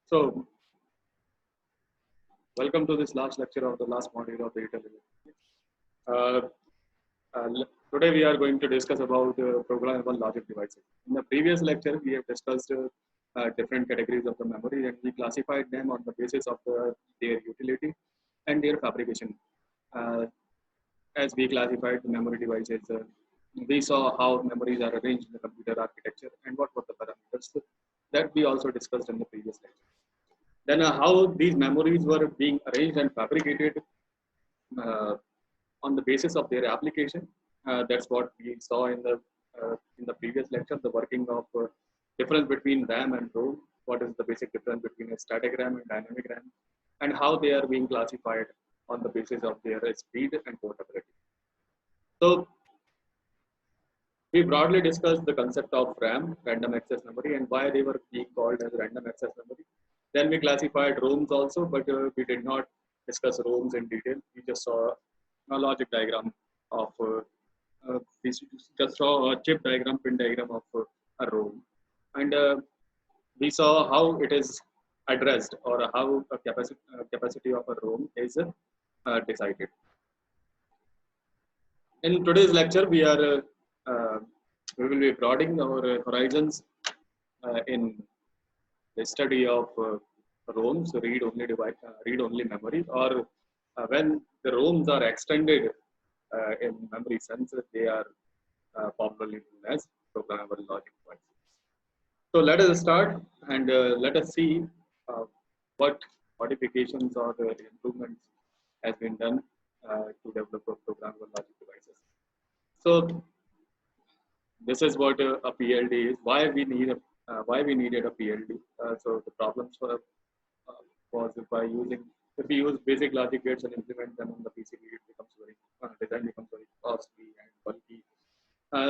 So, welcome to this last lecture of the last module of the Italian. Uh, Today we are going to discuss about programmable logic devices. In the previous lecture, we have discussed different categories of the memory and we classified them on the basis of their utility and their fabrication. Uh, as we classified the memory devices, we saw how memories are arranged in the computer architecture and what were the parameters that we also discussed in the previous lecture. Then how these memories were being arranged and fabricated uh, on the basis of their application. That's what we saw in the previous lecture, the working of difference between RAM and ROM. What is the basic difference between a static RAM and dynamic RAM, and how they are being classified on the basis of their speed and portability. So we broadly discussed the concept of RAM, random access memory, and why they were being called as random access memory. Then we classified ROMs also, but we did not discuss ROMs in detail. We just saw a logic diagram of, we just saw a chip diagram, pin diagram of a ROM. And we saw how it is addressed or how a capacity of a ROM is decided. In today's lecture, we will be broadening our horizons in the study of ROMs, read-only memory, or when the ROMs are extended in memory sense, they are popularly known as programmable logic devices. So let us start and let us see what modifications or improvements has been done to develop programmable logic devices. So this is what a PLD is. Why we needed a PLD. So the problems was by using, if we use basic logic gates and implement them on the PCB, it becomes very design becomes very costly and bulky.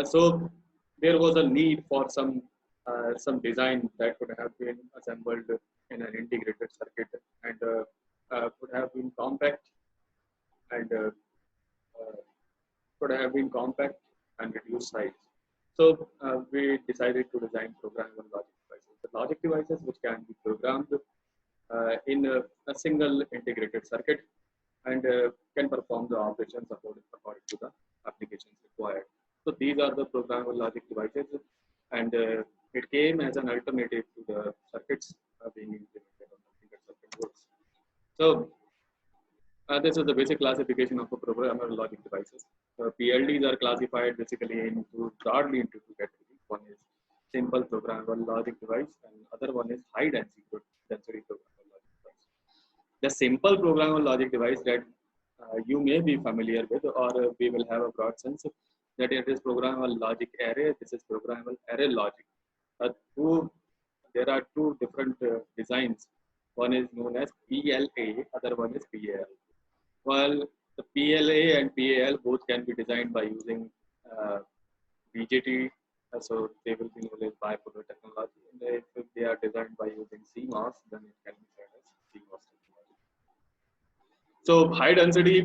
So there was a need for some design that could have been assembled in an integrated circuit and could have been compact and reduced size. So we decided to design programmable logic devices. The logic devices which can be programmed in a single integrated circuit and can perform the operations according to the applications required. So these are the programmable logic devices, and it came as an alternative to the circuits being implemented on the printed circuit boards. So this is the basic classification of a programmable logic devices. PLDs are classified basically broadly into two categories. One is simple programmable logic device, and other one is high density programmable logic device. The simple programmable logic device that you may be familiar with, or we will have a broad sense that it is programmable logic array. This is programmable array logic. There are two different designs. One is known as PLA, other one is PAL. Well, the PLA and PAL both can be designed by using BJT, so they will be known as bipolar technology. And if they are designed by using CMOS, then it can be said as CMOS technology. So high density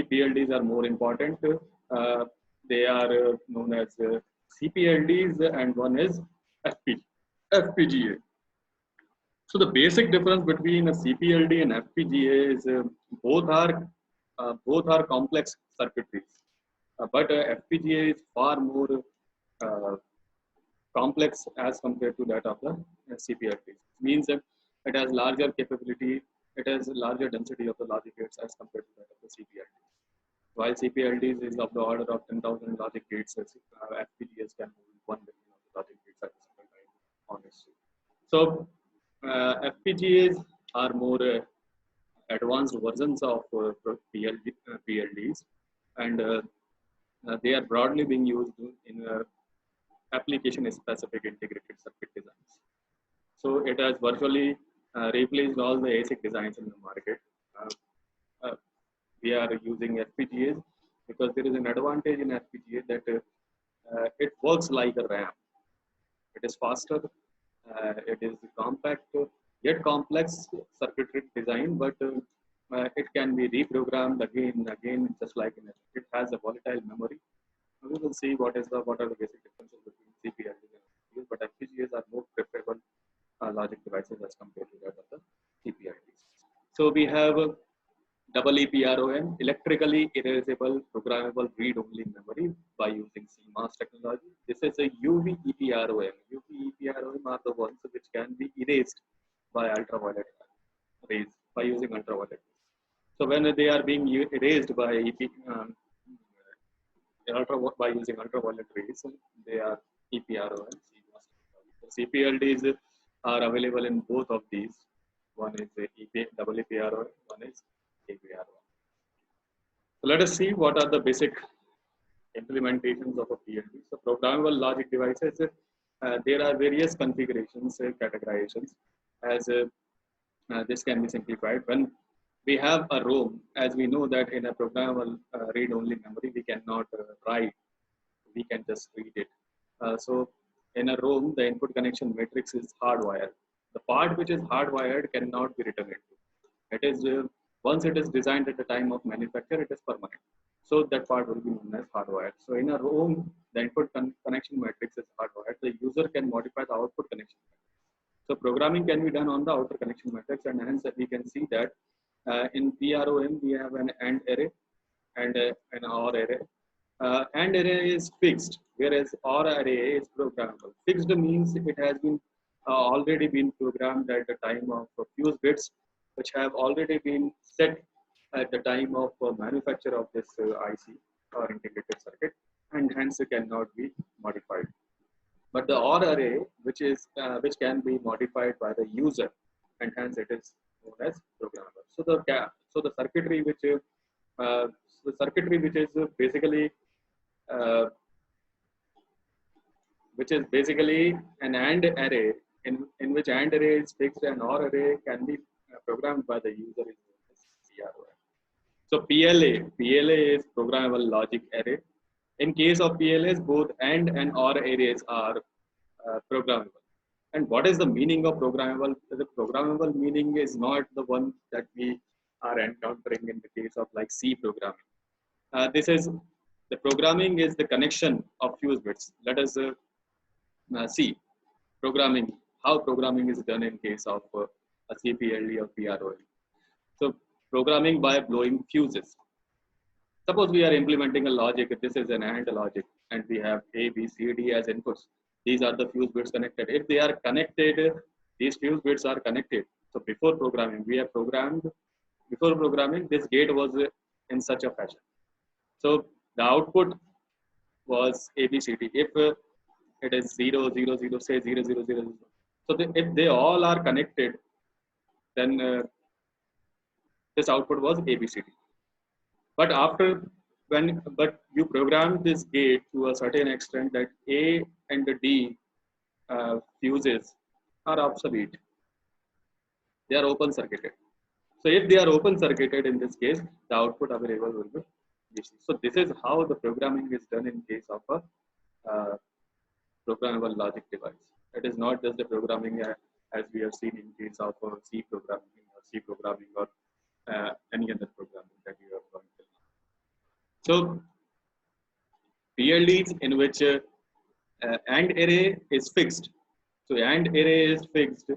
PLDs are more important. They are known as CPLDs, and one is FPGA. So the basic difference between a CPLD and FPGA is both are complex circuitries, but FPGA is far more complex as compared to that of the CPLD. Means that it has larger capability, it has larger density of the logic gates as compared to that of the CPLD. While CPLDs is of the order of 10,000 logic gates, FPGAs can hold 1 billion of the logic gates at a single time on its chip. So FPGAs are more advanced versions of PLDs, and they are broadly being used in application-specific integrated circuit designs. So it has virtually replaced all the ASIC designs in the market. We are using FPGAs because there is an advantage in FPGA that it works like a RAM. It is faster, it is compact, yet complex circuitry design, but it can be reprogrammed again and again, just like in it. It has a volatile memory. We will see what are the basic differences between CPLDs and FPGAs, but FPGAs are more preferable logic devices So we have double EPROM, electrically erasable programmable read-only memory by using CMOS technology. This is a UV EPROM. UV EPROM are the ones which can be erased by ultraviolet rays, by using ultraviolet. So when they are being erased by by using ultraviolet rays, they are EPROM and CMOS technology. So CPLDs are available in both of these. One is double EPROM, one is EPROM. So let us see what are the basic implementations of a PLD. So programmable logic devices, there are various configurations, categorizations, as this can be simplified. When we have a ROM, as we know that in a programmable read-only memory, we cannot write, we can just read it. So in a ROM, the input connection matrix is hardwired. The part which is hardwired cannot be written into. It is once it is designed at the time of manufacture, it is permanent. So that part will be known as hardwired. So in a ROM, the input connection matrix is hardwired. The user can modify the output connection matrix. So programming can be done on the outer connection matrix, and hence we can see that in PROM we have an AND array and an OR array. AND array is fixed, whereas OR array is programmable. Fixed means it has been already been programmed at the time of fuse bits, which have already been set at the time of manufacture of this IC or integrated circuit, and hence it cannot be modified. But the OR array, which can be modified by the user, and hence it is known as programmable. So the circuitry which is basically an AND array in which AND array is fixed and OR array can be programmed by the user is known as PROM. So PLA is programmable logic array. In case of PLAs, both AND and OR arrays are programmable. And what is the meaning of programmable? The programmable meaning is not the one that we are encountering in the case of like C programming. This is the programming is the connection of fuse bits. Let us see programming, how programming is done in case of a CPLD or PROM. So programming by blowing fuses. Suppose we are implementing a logic, this is an AND logic, and we have A, B, C, D as inputs. These are the fuse bits connected. If they are connected, these fuse bits are connected. So before programming, this gate was in such a fashion. So the output was ABCD. If it is 0, 0, 0, say 0, 0, 0, 0. So if they all are connected, then this output was ABCD. But but you programmed this gate to a certain extent that A and the D fuses are obsolete. They are open circuited. So if they are open circuited in this case, the output available will be DC. So this is how the programming is done in case of a programmable logic device. It is not just the programming as we have seen in case of C programming or any other programming that you have learned. So PLDs in which AND array is fixed. So AND array is fixed,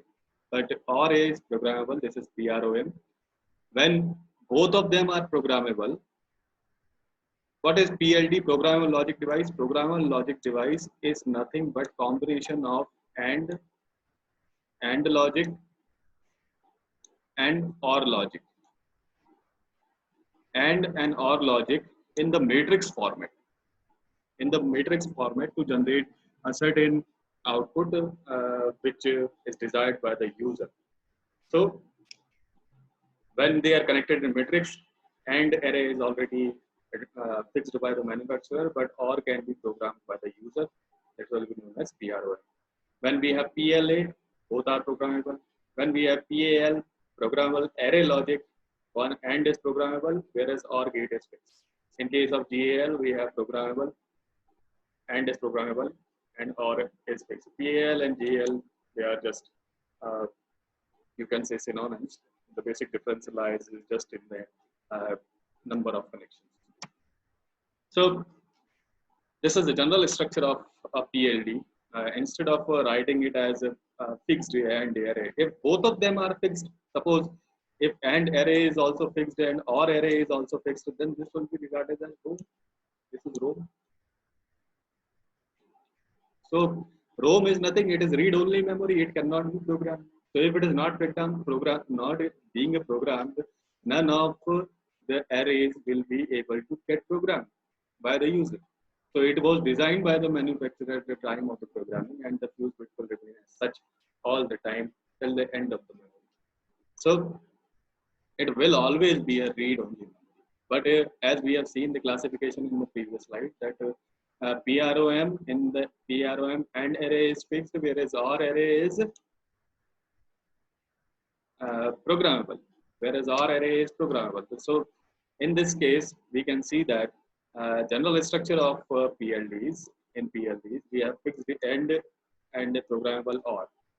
but OR is programmable. This is PROM. When both of them are programmable, what is PLD, programmable logic device? Programmable logic device is nothing but combination of AND logic and OR logic. AND and OR logic in the matrix format. In the matrix format to generate a certain output which is desired by the user. So when they are connected in matrix, AND array is already fixed by the manufacturer, but OR can be programmed by the user. That will be known as PROM. When we have PLA, both are programmable. When we have PAL, programmable array logic, one AND is programmable, whereas OR gate is fixed. In case of GAL, we have programmable, AND is programmable, and OR is fixed. PAL and GAL, they are just, you can say, synonyms. The basic difference lies just in the number of connections. So this is the general structure of a PLD. Instead of writing it as a fixed AND array, if both of them are fixed, suppose If AND array is also fixed and OR array is also fixed, then this will be regarded as ROM. This is ROM. So ROM is nothing. It is read-only memory. It cannot be programmed. So if it is not not being a programmed, none of the arrays will be able to get programmed by the user. So it was designed by the manufacturer at the time of the programming, and the fuse bit will remain as such all the time till the end of the memory. So it will always be a read-only memory. But as we have seen the classification in the previous slide, that PROM in the PROM AND array is fixed, whereas OR array is programmable, whereas OR array is programmable. So in this case, we can see that general structure of PLDs, in PLDs, we have fixed the AND and the programmable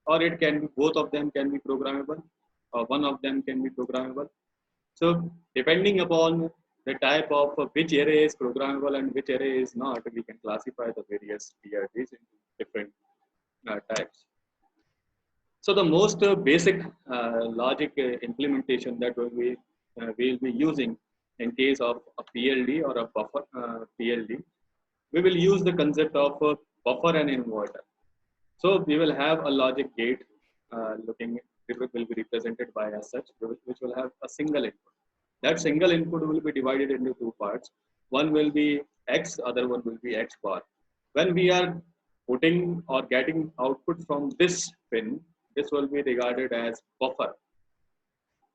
or it can be, both of them can be programmable, or one of them can be programmable. So depending upon the type of which array is programmable and which array is not, we can classify the various PLDs into different types. So the most basic logic implementation that we'll be using in case of a PLD or a buffer PLD, we will use the concept of a buffer and inverter. So we will have a logic gate will be represented by as such, which will have a single input. That single input will be divided into two parts. One will be X, other one will be X bar. When we are putting or getting output from this pin, this will be regarded as buffer,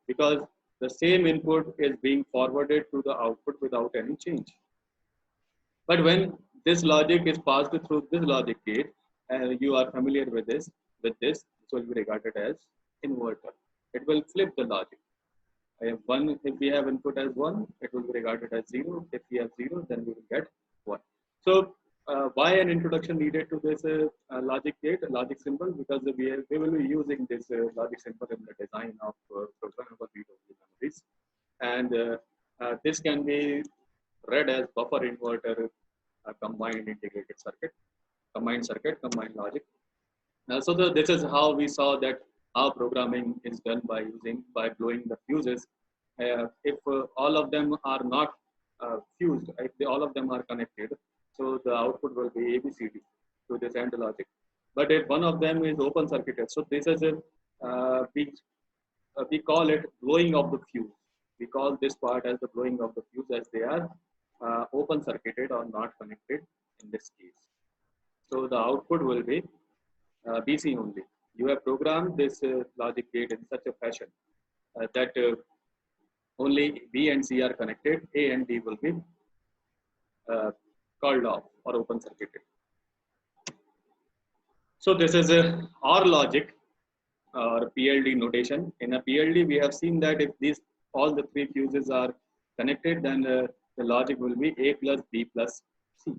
because the same input is being forwarded to the output without any change. But when this logic is passed through this logic gate, you are familiar with this will be regarded as inverter. It will flip the logic. If we have input as 1, it will be regarded as 0. If we have 0, then we will get 1. So why an introduction needed to this logic gate, logic symbol? Because we will be using this logic symbol in the design of programmable read-only memories. And this can be read as buffer inverter combined integrated circuit, combined logic. This is how we saw that how programming is done by blowing the fuses. If all of them are not fused, if all of them are connected, so the output will be ABCD to this AND logic. But if one of them is open circuited, so this is we call it blowing of the fuse. We call this part as the blowing of the fuse, as they are open circuited or not connected in this case. So the output will be BC only. You have programmed this logic gate in such a fashion that only B and C are connected, A and D will be called off or open circuited. So this is a OR logic or PLD notation. In a PLD, we have seen that if all the three fuses are connected, then the logic will be A plus B plus C.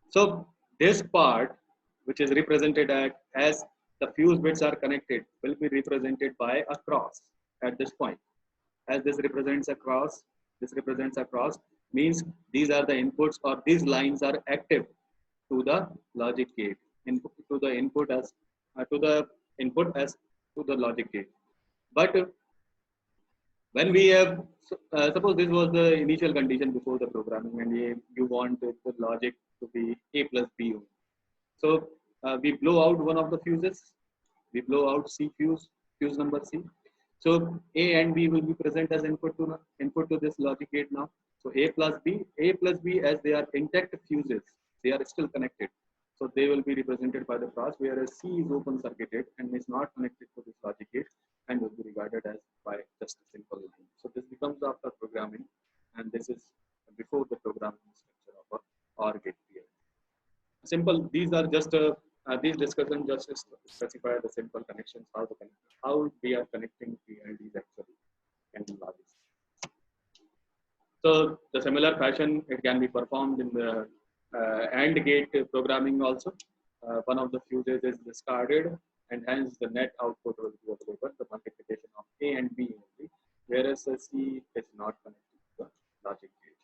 So this part, which is represented as the fuse bits are connected, will be represented by a cross at this point. As this represents a cross, means these are the inputs, or these lines are active to the logic gate, to the input as to the logic gate. But when we have suppose this was the initial condition before the programming, and you want the logic to be A plus B only. So we blow out one of the fuses. We blow out fuse number C. So A and B will be present as input to this logic gate now. So A plus B, as they are intact fuses, they are still connected. So they will be represented by the cross, whereas C is open circuited and is not connected to this logic gate and will be regarded as by just a simple line. So this becomes after programming, and this is before the programming structure of a OR gate PLD. Simple. These are just these discussions just specify the simple connections, how we are connecting PLDs actually and logic. So the similar fashion, it can be performed in the AND gate programming also. One of the fuses is discarded, and hence the net output will be available, the multiplication of A and B only, whereas the C is not connected to the logic gate.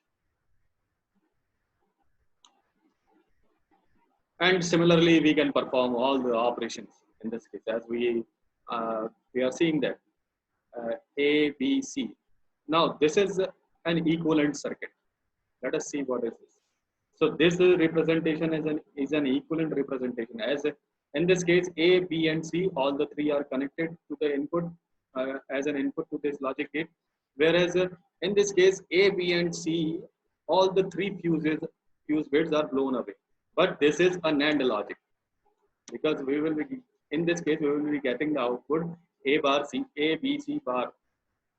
And similarly, we can perform all the operations in this case, as we are seeing that A, B, C. Now this is an equivalent circuit. Let us see what is this. So this representation is an equivalent representation. As in this case, A, B, and C, all the three are connected to the input as an input to this logic gate. Whereas in this case, A, B, and C, all the three fuse bits are blown away. But this is a NAND logic, because we will be, in this case, we will be getting the output A bar C, A, B, C bar,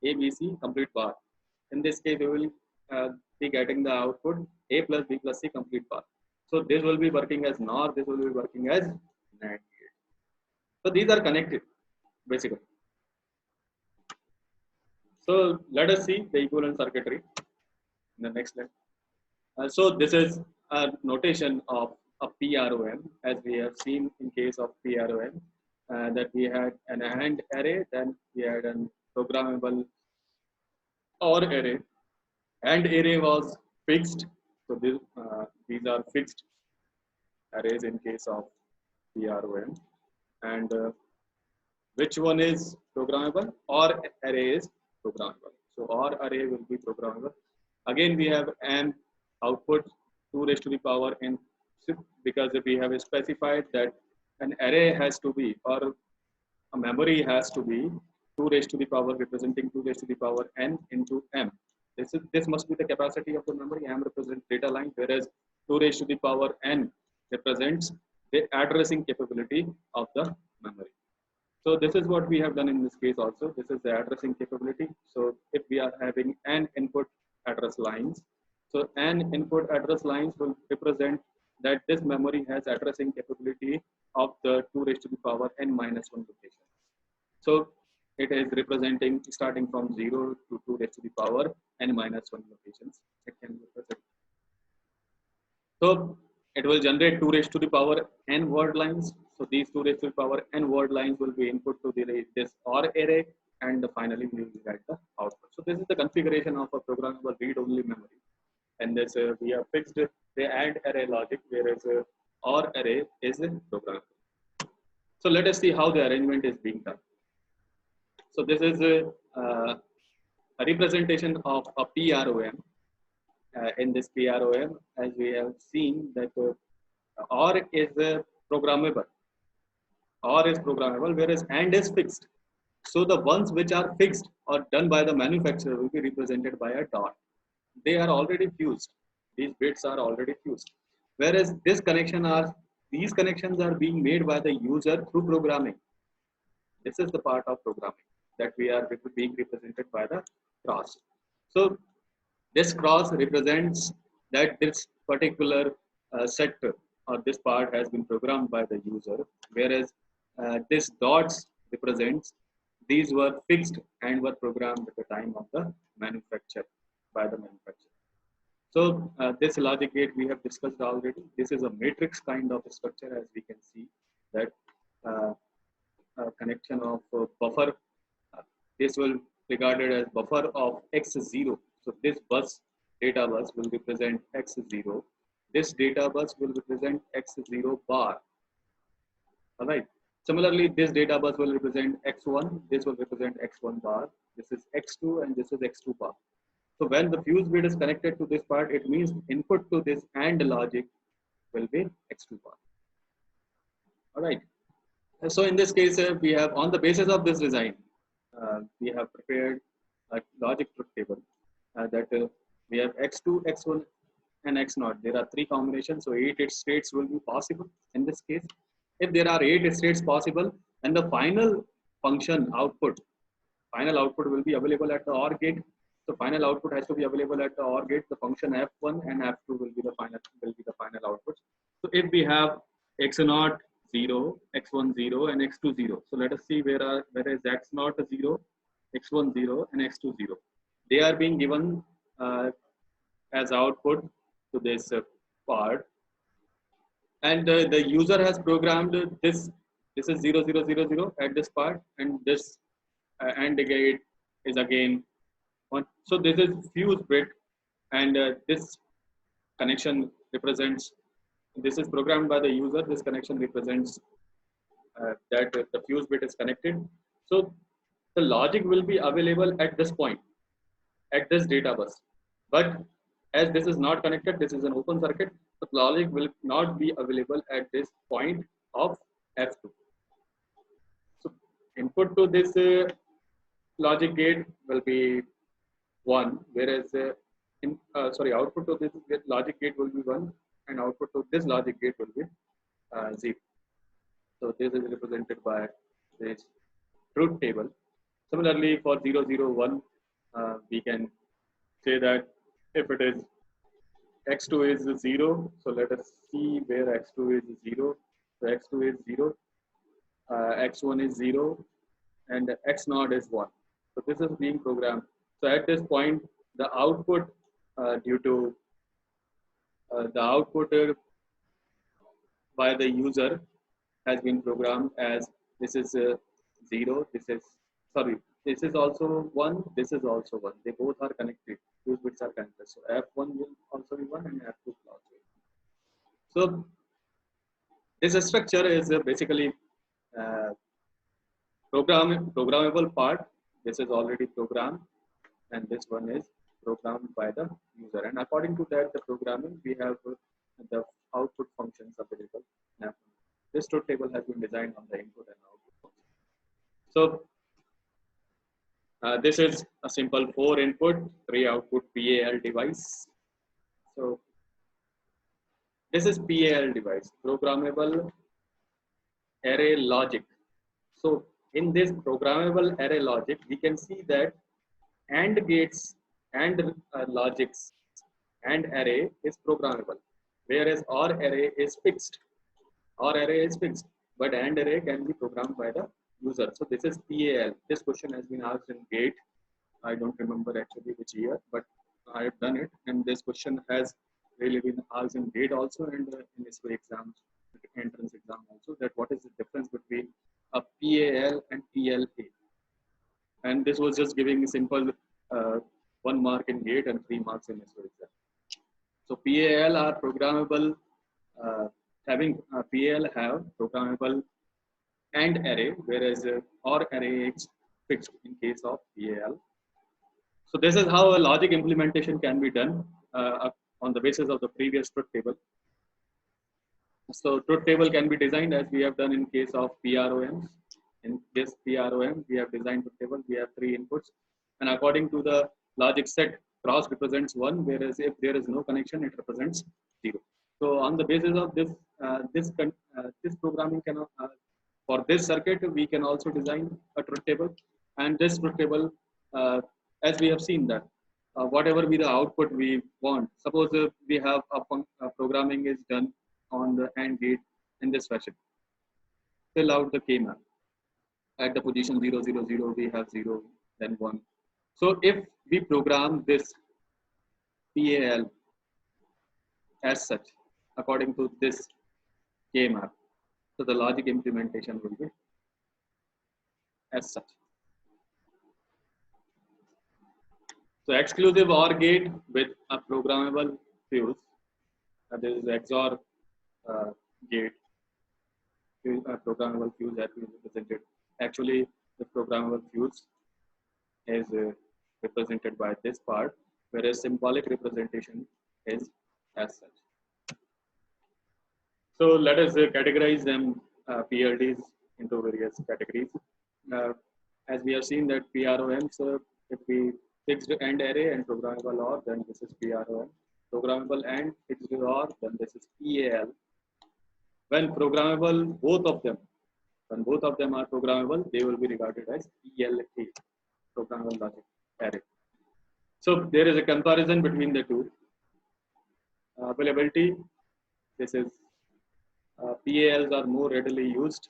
A, B, C complete bar. In this case, we will be getting the output A plus B plus C complete bar. So this will be working as NOR, this will be working as NAND gate. So these are connected basically. So let us see the equivalent circuitry in the next slide. So this is a notation of a PROM, as we have seen in case of PROM, that we had an AND array, then we had a programmable OR array. AND array was fixed, so these are fixed arrays in case of PROM. And which one is programmable? OR array is programmable. So OR array will be programmable. Again, we have an output 2 raised to the power n, because we have specified that an array has to be, or a memory has to be 2 raised to the power representing 2 raised to the power n into m. This must be the capacity of the memory. M represents data line, whereas 2 raised to the power n represents the addressing capability of the memory. So this is what we have done in this case also. This is the addressing capability. So if we are having n input address lines, so n input address lines will represent that this memory has addressing capability of the 2 raised to the power n minus 1 location. So it is representing starting from 0 to 2 raised to the power n minus 1 locations. It can represent. So it will generate 2 raised to the power n word lines. So these 2 raised to the power n word lines will be input to this OR array, and finally we will get the output. So this is the configuration of a programmable read-only memory. And this we have fixed the AND array logic, whereas OR array is programmable. So let us see how the arrangement is being done. So this is a representation of a PROM. In this PROM, as we have seen, that OR is programmable. OR is programmable, whereas AND is fixed. So the ones which are fixed or done by the manufacturer will be represented by a dot. They are already fused. These bits are already fused. Whereas these connections are being made by the user through programming. This is the part of programming that we are being represented by the cross. So this cross represents that this particular sector or this part has been programmed by the user, whereas this dots represents these were fixed and were programmed at the time of the manufacture by the manufacturer. So this logic gate we have discussed already. This is a matrix kind of structure, as we can see that connection of buffer. This will be regarded as buffer of x0. So this bus, data bus, will represent x0. This data bus will represent x0 bar. All right. Similarly, this data bus will represent x1. This will represent x1 bar. This is x2 and this is x2 bar. So when the fuse bit is connected to this part, it means input to this AND logic will be x2 bar. All right. So in this case, we have, on the basis of this design, we have prepared a logic truth table that we have x2, x1, and x0. There are 3 combinations, so 8 states will be possible in this case. If there are 8 states possible, and the final function output, will be available at the OR gate. So final output has to be available at the OR gate. The function f1 and f2 will be the final output. So if we have x0 0, x1 0, and x2 0. So let us see where is x0 0, x1 0, and x2 0. They are being given as output to this part, and the user has programmed this. This is 0 0 0 0 at this part, and this AND gate is again 1. So this is fuse bit, and this connection represents. This is programmed by the user. This connection represents that the fuse bit is connected. So the logic will be available at this point, at this data bus. But as this is not connected, this is an open circuit, the logic will not be available at this point of F2. So input to this logic gate will be 1, whereas output to this logic gate will be 1, and output to this logic gate will be 0. So this is represented by this truth table. Similarly, for 0, 0, 1, we can say that if it is x2 is 0, so let us see where x2 is 0. So x2 is 0, x1 is 0, and x naught is 1. So this is being programmed. So at this point, the output due to the output by the user has been programmed as this is 0, this is also 1, this is also 1. They both are connected. Those bits are connected. So F1 will also be 1 and F2 will also be 1. So this structure is basically programmable part. This is already programmed, and this one is programmed by the user. And according to that, the programming, we have the output functions available. Now, this truth table has been designed on the input and output function. So this is a simple 4 input, 3 output PAL device. So this is PAL device, programmable array logic. So in this programmable array logic, we can see that AND gates and logics and array is programmable, whereas OR array is fixed. OR array is fixed, but AND array can be programmed by the user. So this is PAL. This question has been asked in GATE. I don't remember actually which year, but I have done it. And this question has really been asked in GATE also, and in SWA exams, entrance exam also, that what is the difference between a PAL and PLA. And this was just giving simple 1 mark in GATE and 3 marks in SWA exam. So PAL are programmable, PAL have programmable AND array, whereas OR array is fixed in case of PAL. So this is how a logic implementation can be done on the basis of the previous truth table. So truth table can be designed as we have done in case of PROMs. In this PROM, we have designed truth table. We have 3 inputs, and according to the logic set, cross represents 1, whereas if there is no connection, it represents 0. So on the basis of this, this programming can for this circuit, we can also design a truth table, and this truth table, as we have seen that whatever be the output we want. Suppose we have a programming is done on the AND gate in this fashion. Fill out the K-map. At the position 0, 0, 0, we have 0, then 1. So if we program this PAL as such, according to this K-map, so the logic implementation will be as such. So exclusive OR gate with a programmable fuse. This is XOR gate. Programmable fuse that we represented. Actually, the programmable fuse is represented by this part, whereas symbolic representation is as such. So let us categorize them, PLDs, into various categories. As we have seen that PROMs, if we fixed AND array and programmable OR, then this is PROM. Programmable AND fixed OR, then this is PAL. When programmable, when both of them are programmable, they will be regarded as PLA, programmable logic array. So there is a comparison between the two. Availability, this is PALs are more readily used,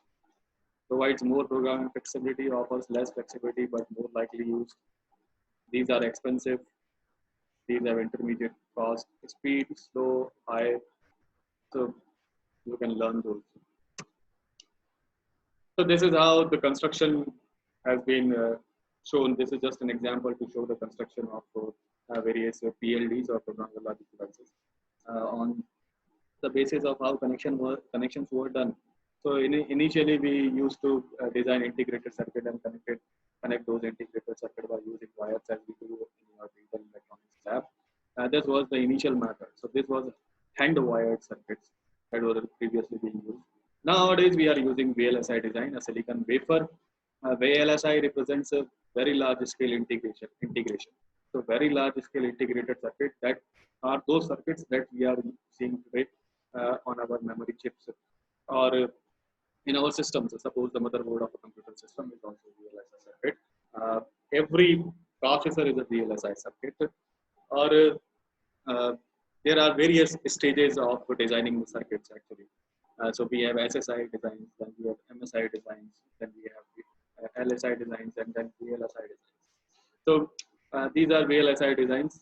provides more programming flexibility, offers less flexibility but more likely used. These are expensive. These have intermediate cost, speed, slow, high. So you can learn those. So this is how the construction has been shown. This is just an example to show the construction of various PLDs or programmable logic devices on the basis of how connections were done. So initially we used to design integrated circuit and connect it connect those integrated circuit by using wires as we do in our digital electronics lab. This was the initial method. So this was hand-wired circuits that were previously being used. Nowadays, we are using VLSI design, a silicon wafer. VLSI represents a very large scale integration. So very large scale integrated circuit, that are those circuits that we are seeing today on our memory chips or in our systems. Suppose the motherboard of a computer system is also a VLSI circuit. Uh, every processor is a VLSI circuit, or there are various stages of designing the circuits actually. So we have SSI designs, then we have MSI designs, then we have LSI designs, and then VLSI designs. So these are VLSI designs.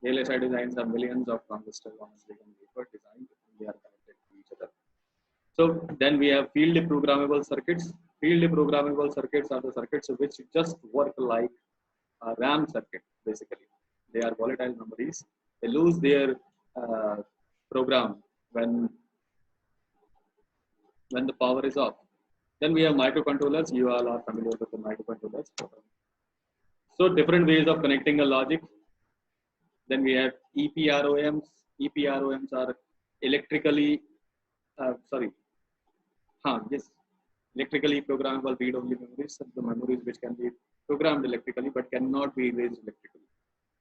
VLSI designs are millions of transistors on a silicon wafer designed, and they are connected to each other. So then we have field programmable circuits. Field programmable circuits are the circuits which just work like a RAM circuit, basically. They are volatile memories. They lose their program when the power is off. Then we have microcontrollers. You all are familiar with the microcontrollers. So different ways of connecting a logic. Then we have EPROMs. EPROMs are electrically, electrically programmable read-only memories. The memories which can be programmed electrically but cannot be erased electrically.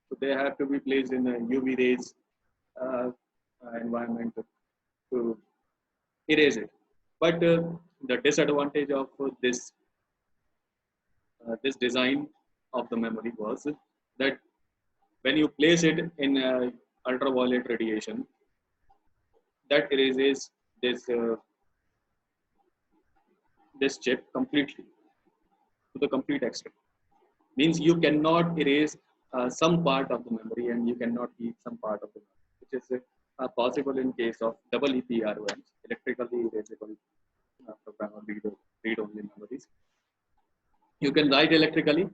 So they have to be placed in a UV rays environment to erase it. But the disadvantage of this design of the memory was that when you place it in ultraviolet radiation, that erases this chip completely to the complete extent. Means you cannot erase some part of the memory and you cannot keep some part of the memory, which is possible in case of double EPROMs, electrically erasable programmable read-only memories. You can write electrically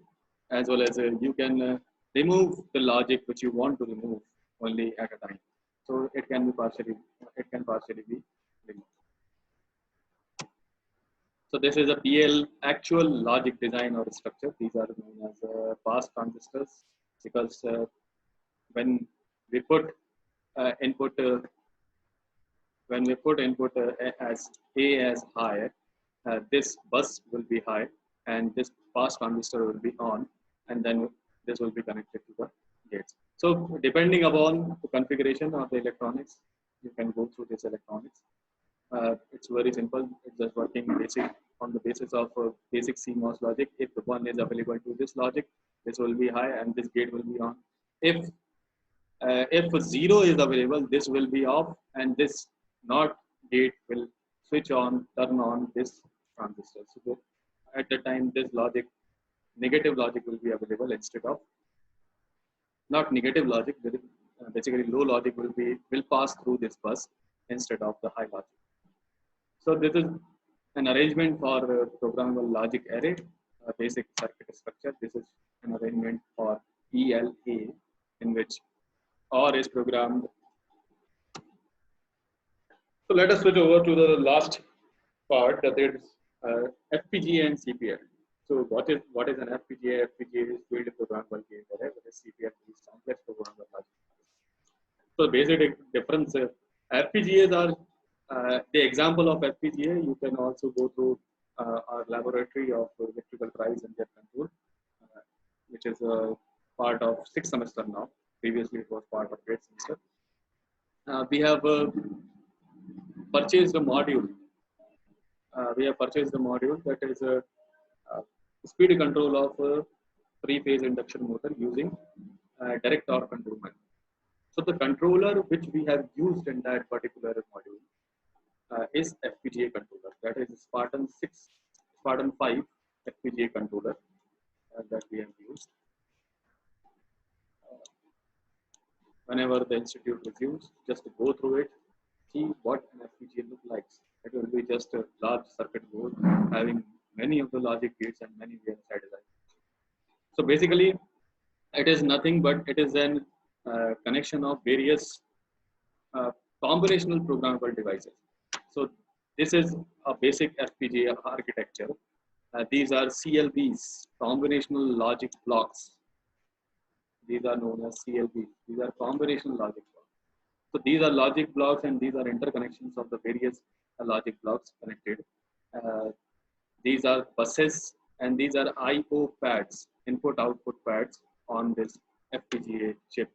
as well as you can remove the logic which you want to remove only at a time. So it can partially be removed. So this is a PL actual logic design or structure. These are known as pass transistors because when we put input as A as high, this bus will be high and this pass transistor will be on, and then this will be connected to the gates. So depending upon the configuration of the electronics, you can go through this electronics. It's very simple. It's just working on the basis of basic CMOS logic. If the one is available to this logic, this will be high and this gate will be on. If 0 is available, this will be off and this NOT gate will switch on, turn on this transistor. So at the time, this logic, negative logic will be available instead of, not negative logic, basically low logic will pass through this bus instead of the high logic. So this is an arrangement for programmable logic array, basic circuit structure. This is an arrangement for ELA in which OR is programmed. So let us switch over to the last part, that is FPGA and CPL. So what is an FPGA? FPGA is field programmable gate array, whereas CPL is complex programmable logic. So basic difference, FPGAs are the example of FPGA. You can also go through our laboratory of electrical drives and their control, which is a part of 6th semester now. Previously, it was part of 8th semester. We have purchased a module. That is a speed control of a three-phase induction motor using direct torque controlment. So the controller which we have used in that particular module is FPGA controller. That is Spartan 5 FPGA controller that we have used. Whenever the institute resumes, just go through it, see what an FPGA looks like. It will be just a large circuit board having many of the logic gates and many VLSI designs. So basically, it is nothing but it is an connection of various combinational programmable devices. So this is a basic FPGA architecture These are CLBs, combinational logic blocks. These are known as CLBs. These are combinational logic blocks. So these are logic blocks, and these are interconnections of the various logic blocks connected. Uh, these are buses, and these are I/O pads, input/output pads on this FPGA chip.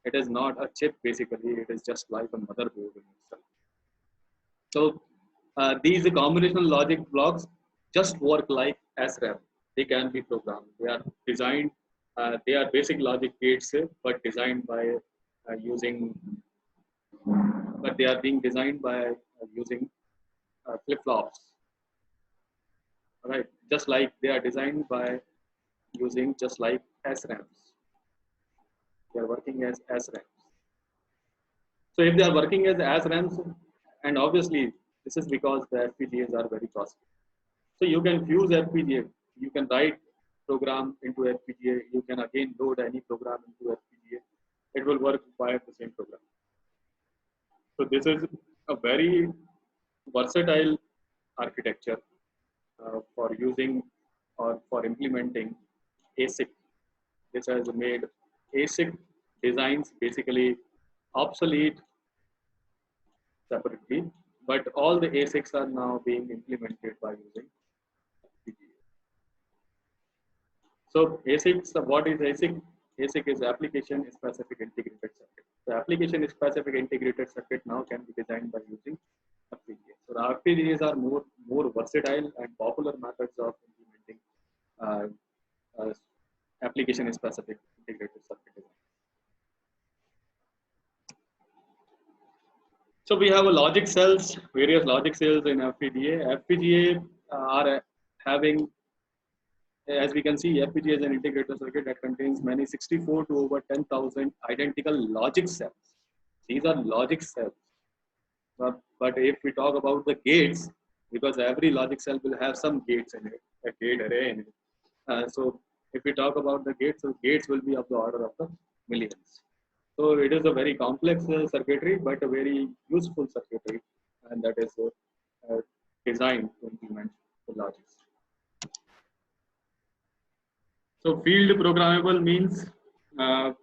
It is not a chip basically; it is just like a motherboard in itself. So these combinational logic blocks just work like SRAM. They can be programmed. They are designed. They are basic logic gates, but designed by using. But they are being designed by using flip flops. Right, just like they are designed by using just like SRAMs. They are working as SRAMs. So if they are working as SRAMs, and obviously this is because the FPGAs are very costly. So you can fuse FPGA, you can write program into FPGA, you can again load any program into FPGA. It will work via the same program. So this is a very versatile architecture for using or for implementing ASIC. This has made ASIC designs basically obsolete separately, but all the ASICs are now being implemented by using FPGA. So ASICs, what is ASIC? ASIC is application specific integrated circuit. The application specific integrated circuit now can be designed by using FPGA. So the FPGAs are more versatile and popular methods of implementing uh, uh, application specific integrated circuit design. So we have a logic cells, various logic cells in FPGA. FPGA are having, as we can see, FPGA is an integrated circuit that contains many 64 to over 10,000 identical logic cells. These are logic cells. But if we talk about the gates, because every logic cell will have some gates in it, a gate array in it. So if we talk about the gates, so gates will be of the order of the millions. So it is a very complex circuitry, but a very useful circuitry, and that is designed to implement the logics. So field programmable means, as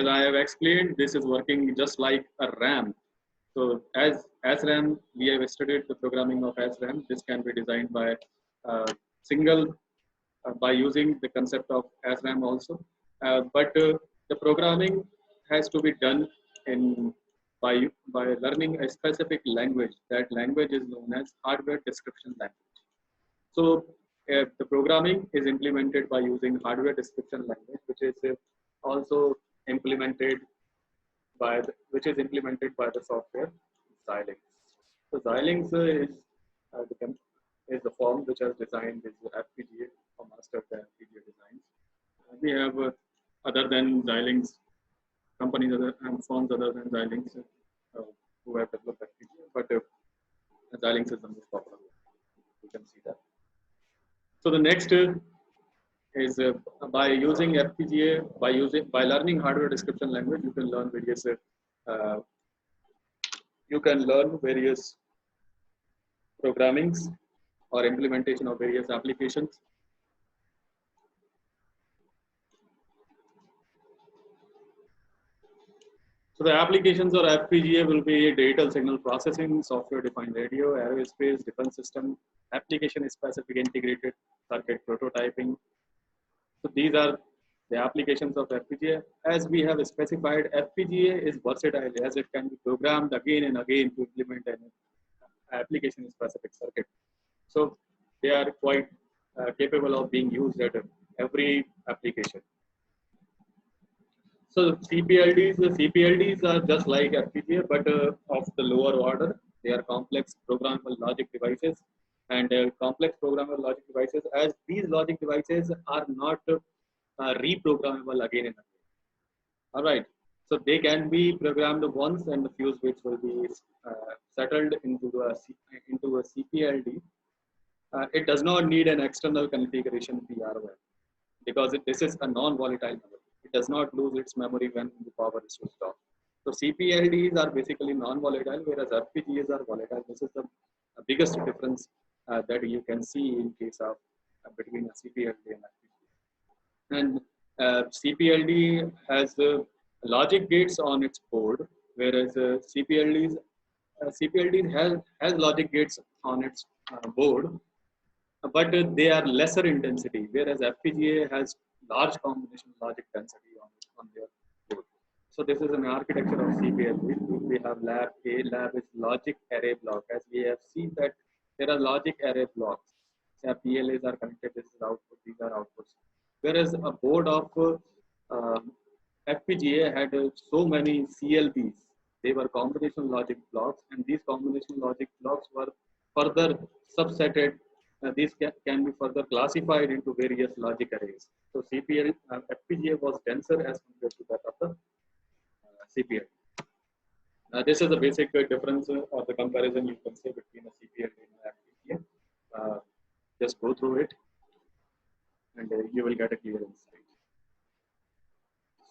I have explained, this is working just like a RAM. So as SRAM, we have studied the programming of SRAM. This can be designed by single by using the concept of SRAM also. But the programming has to be done in by learning a specific language. That language is known as hardware description language. So the programming is implemented by using hardware description language, which is also implemented by the software Xilinx. So Xilinx is the firm which has designed this FPGA or mastered the FPGA designs. We have other than Xilinx companies and firms other than Xilinx who have developed FPGA, but Xilinx is the most popular one. You can see that. So the next is by using FPGA, by learning hardware description language, you can learn various programmings or implementation of various applications. So the applications of FPGA will be digital signal processing, software-defined radio, aerospace, defense system, application-specific integrated circuit prototyping. So these are the applications of FPGA. As we have specified, FPGA is versatile as it can be programmed again and again to implement an application-specific circuit. So they are quite capable of being used at every application. So the CPLDs are just like FPGA, but of the lower order. They are complex programmable logic devices, and complex programmable logic devices, as these logic devices are not reprogrammable again and again. All right, so they can be programmed once, and the fuse bits will be settled into a CPLD. It does not need an external configuration PROM because this is a non-volatile memory. It does not lose its memory when the power is switched off. So CPLDs are basically non-volatile, whereas FPGAs are volatile. This is the biggest difference that you can see in case of between a CPLD and FPGA. And CPLD has logic gates on its board, whereas CPLD has logic gates on its board, but they are lesser intensity, whereas FPGA has large combination logic density on their board. So this is an architecture of CPLD. We have lab A. Lab is logic array block. As we have seen that there are logic array blocks. PLAs are connected. This is output. These are outputs. Whereas a board of FPGA had so many CLBs. They were combination logic blocks, and these combination logic blocks were further subsetted. These can be further classified into various logic arrays. So FPGA was denser as compared to that of the CPLD. This is the basic difference or the comparison you can say between a CPLD and an FPGA. Just go through it, and you will get a clear insight.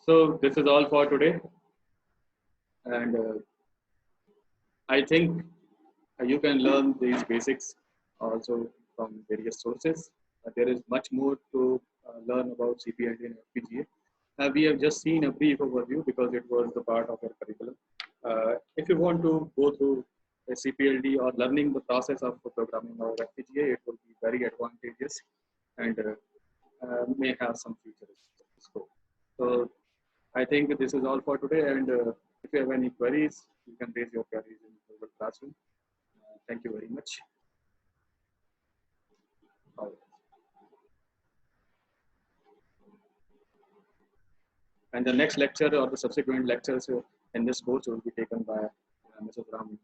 So this is all for today, and I think you can learn these basics also from various sources. There is much more to learn about CPLD and FPGA. We have just seen a brief overview because it was the part of our curriculum. If you want to go through a CPLD or learning the process of programming or FPGA, it will be very advantageous and may have some future scope. So I think this is all for today, and if you have any queries, you can raise your queries in Google Classroom. Thank you very much. And the next lecture or the subsequent lectures in this course will be taken by Mrs. Ram.